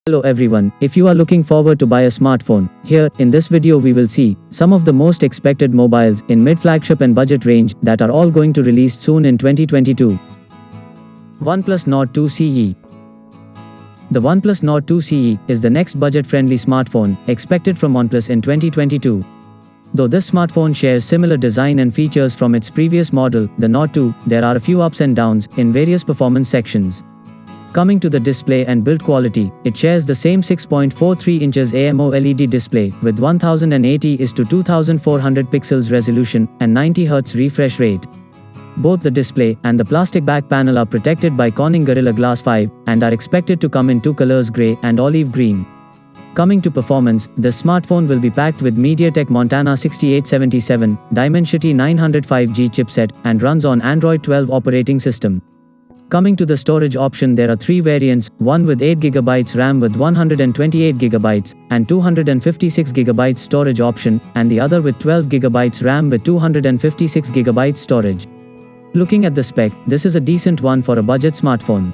Hello everyone, if you are looking forward to buy a smartphone, here, in this video we will see some of the most expected mobiles in mid-flagship and budget range that are all going to release soon in 2022. OnePlus Nord 2 CE. The OnePlus Nord 2 CE is the next budget-friendly smartphone expected from OnePlus in 2022. Though this smartphone shares similar design and features from its previous model, the Nord 2, there are a few ups and downs in various performance sections. Coming to the display and build quality, it shares the same 6.43 inches AMOLED display with 1080:2400 pixels resolution and 90 Hz refresh rate. Both the display and the plastic back panel are protected by Corning Gorilla Glass 5 and are expected to come in two colors, grey and olive green. Coming to performance, the smartphone will be packed with MediaTek Montana 6877 Dimensity 905G chipset and runs on Android 12 operating system. Coming to the storage option, there are three variants, one with 8GB RAM with 128GB and 256GB storage option, and the other with 12GB RAM with 256GB storage. Looking at the spec, this is a decent one for a budget smartphone.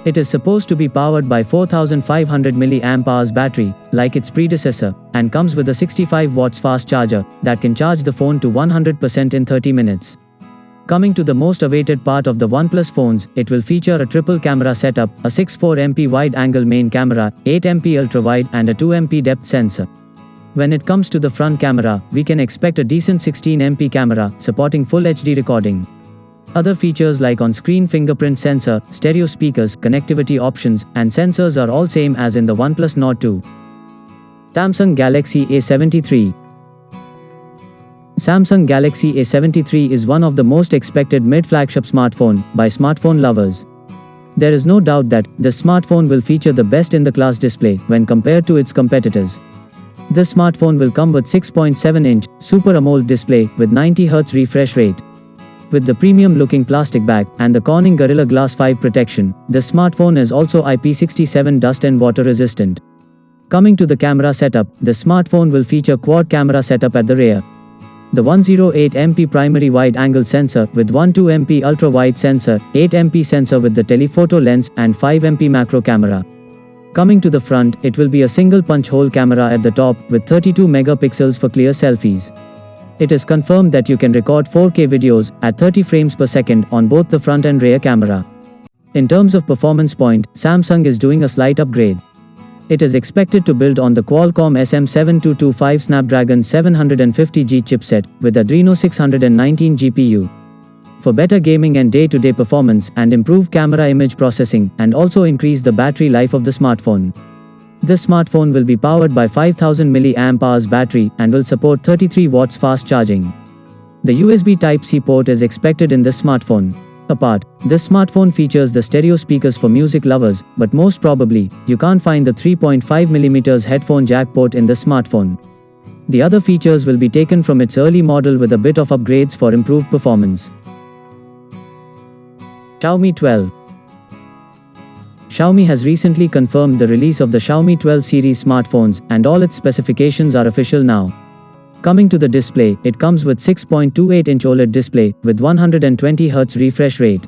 It is supposed to be powered by 4500 mAh battery, like its predecessor, and comes with a 65 watts fast charger that can charge the phone to 100% in 30 minutes. Coming to the most awaited part of the OnePlus phones, it will feature a triple camera setup, a 6.4MP wide-angle main camera, 8MP ultra-wide and a 2MP depth sensor. When it comes to the front camera, we can expect a decent 16MP camera, supporting full HD recording. Other features like on-screen fingerprint sensor, stereo speakers, connectivity options, and sensors are all same as in the OnePlus Nord 2. Samsung Galaxy A73. Samsung Galaxy A73 is one of the most expected mid-flagship smartphone by smartphone lovers. There is no doubt that this smartphone will feature the best-in-the-class display when compared to its competitors. This smartphone will come with 6.7-inch Super AMOLED display with 90 Hz refresh rate. With the premium-looking plastic back and the Corning Gorilla Glass 5 protection, this smartphone is also IP67 dust and water resistant. Coming to the camera setup, the smartphone will feature quad camera setup at the rear. The 108MP primary wide-angle sensor with 12MP ultra-wide sensor, 8MP sensor with the telephoto lens and 5MP macro camera. Coming to the front, it will be a single punch-hole camera at the top with 32 megapixels for clear selfies. It is confirmed that you can record 4K videos at 30 frames per second on both the front and rear camera. In terms of performance point, Samsung is doing a slight upgrade. It is expected to build on the Qualcomm SM7225 Snapdragon 750G chipset with Adreno 619 GPU. For better gaming and day-to-day performance and improve camera image processing and also increase the battery life of the smartphone. This smartphone will be powered by 5000 mAh battery and will support 33 watts fast charging. The USB Type-C port is expected in this smartphone. Apart, this smartphone features the stereo speakers for music lovers, but most probably, you can't find the 3.5mm headphone jack port in this smartphone. The other features will be taken from its early model with a bit of upgrades for improved performance. Xiaomi 12. Xiaomi has recently confirmed the release of the Xiaomi 12 series smartphones, and all its specifications are official now. Coming to the display, it comes with 6.28-inch OLED display with 120 Hz refresh rate.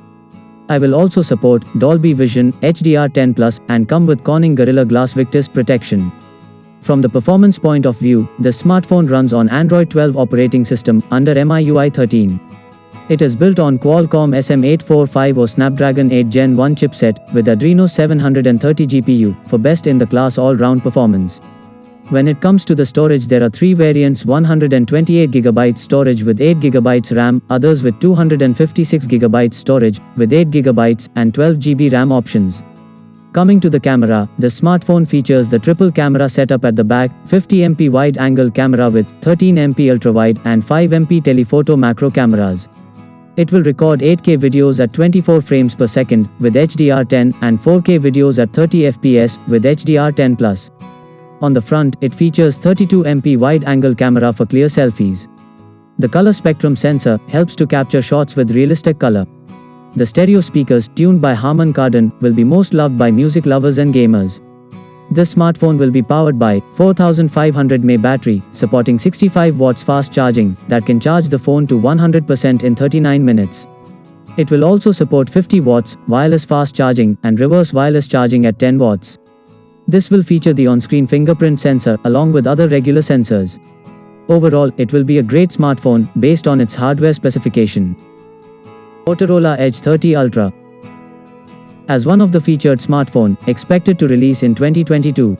I will also support Dolby Vision, HDR10+, and come with Corning Gorilla Glass Victus protection. From the performance point of view, the smartphone runs on Android 12 operating system under MIUI 13. It is built on Qualcomm SM8450 Snapdragon 8 Gen 1 chipset with Adreno 730 GPU for best-in-the-class all-round performance. When it comes to the storage, there are three variants: 128GB storage with 8GB RAM, others with 256GB storage with 8GB and 12GB RAM options. Coming to the camera, the smartphone features the triple camera setup at the back, 50MP wide-angle camera with 13MP ultra-wide and 5MP telephoto macro cameras. It will record 8K videos at 24 frames per second with HDR10 and 4K videos at 30 FPS with HDR10+. On the front, it features 32MP wide-angle camera for clear selfies. The color spectrum sensor helps to capture shots with realistic color. The stereo speakers, tuned by Harman Kardon, will be most loved by music lovers and gamers. This smartphone will be powered by 4500 mAh battery, supporting 65 watts fast charging that can charge the phone to 100% in 39 minutes. It will also support 50 watts wireless fast charging and reverse wireless charging at 10 watts. This will feature the on-screen fingerprint sensor along with other regular sensors. Overall, it will be a great smartphone based on its hardware specification. Motorola Edge 30 Ultra. As one of the featured smartphone expected to release in 2022.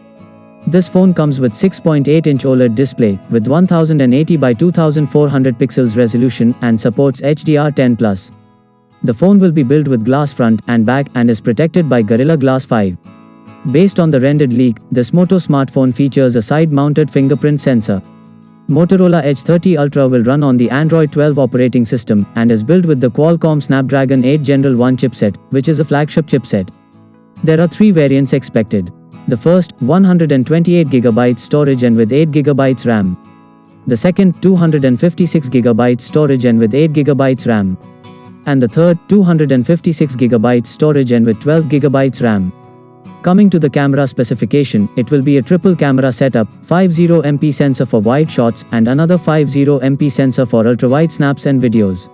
This phone comes with 6.8-inch OLED display with 1080 by 2400 pixels resolution and supports HDR10+. The phone will be built with glass front and back and is protected by Gorilla Glass 5. Based on the rendered leak, this Moto smartphone features a side-mounted fingerprint sensor. Motorola Edge 30 Ultra will run on the Android 12 operating system and is built with the Qualcomm Snapdragon 8 Gen 1 chipset, which is a flagship chipset. There are 3 variants expected. The first, 128GB storage and with 8GB RAM. The second, 256GB storage and with 8GB RAM. And the third, 256GB storage and with 12GB RAM. Coming to the camera specification, it will be a triple camera setup, 50MP sensor for wide shots and another 50MP sensor for ultra-wide snaps and videos.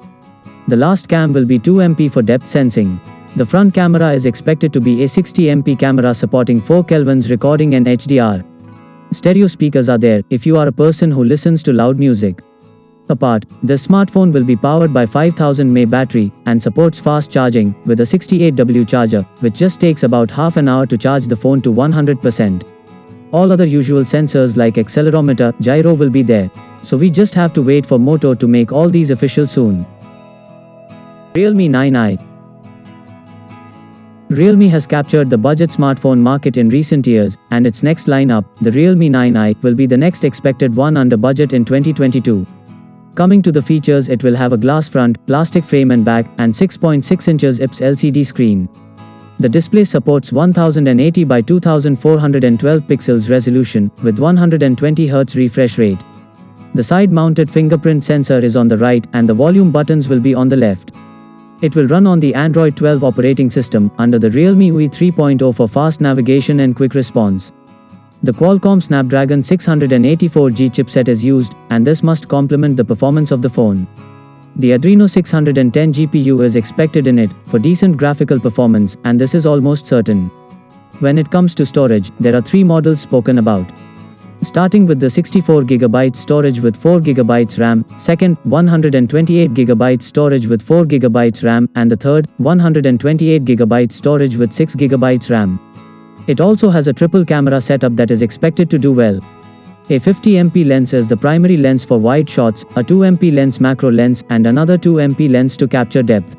The last cam will be 2MP for depth sensing. The front camera is expected to be a 60MP camera supporting 4 Kelvin's recording and HDR. Stereo speakers are there if you are a person who listens to loud music. Apart, this smartphone will be powered by 5000 mAh battery and supports fast charging with a 68W charger, which just takes about half an hour to charge the phone to 100%. All other usual sensors like accelerometer, gyro will be there, so we just have to wait for Moto to make all these official soon. Realme 9i. Realme has captured the budget smartphone market in recent years, and its next lineup, the Realme 9i, will be the next expected one under budget in 2022. Coming to the features, it will have a glass front, plastic frame and back, and 6.6 inches IPS LCD screen. The display supports 1080 by 2412 pixels resolution with 120Hz refresh rate. The side-mounted fingerprint sensor is on the right and the volume buttons will be on the left. It will run on the Android 12 operating system under the Realme UI 3.0 for fast navigation and quick response. The Qualcomm Snapdragon 684G chipset is used, and this must complement the performance of the phone. The Adreno 610 GPU is expected in it for decent graphical performance, and this is almost certain. When it comes to storage, there are 3 models spoken about. Starting with the 64GB storage with 4GB RAM, second, 128GB storage with 4GB RAM, and the third, 128GB storage with 6GB RAM. It also has a triple camera setup that is expected to do well. A 50MP lens is the primary lens for wide shots, a 2MP lens macro lens, and another 2MP lens to capture depth.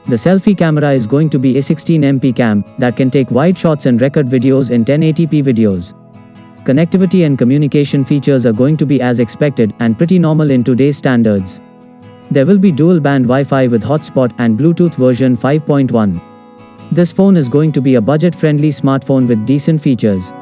The selfie camera is going to be a 16MP cam that can take wide shots and record videos in 1080p videos. Connectivity and communication features are going to be as expected and pretty normal in today's standards. There will be dual-band Wi-Fi with hotspot and Bluetooth version 5.1. This phone is going to be a budget-friendly smartphone with decent features.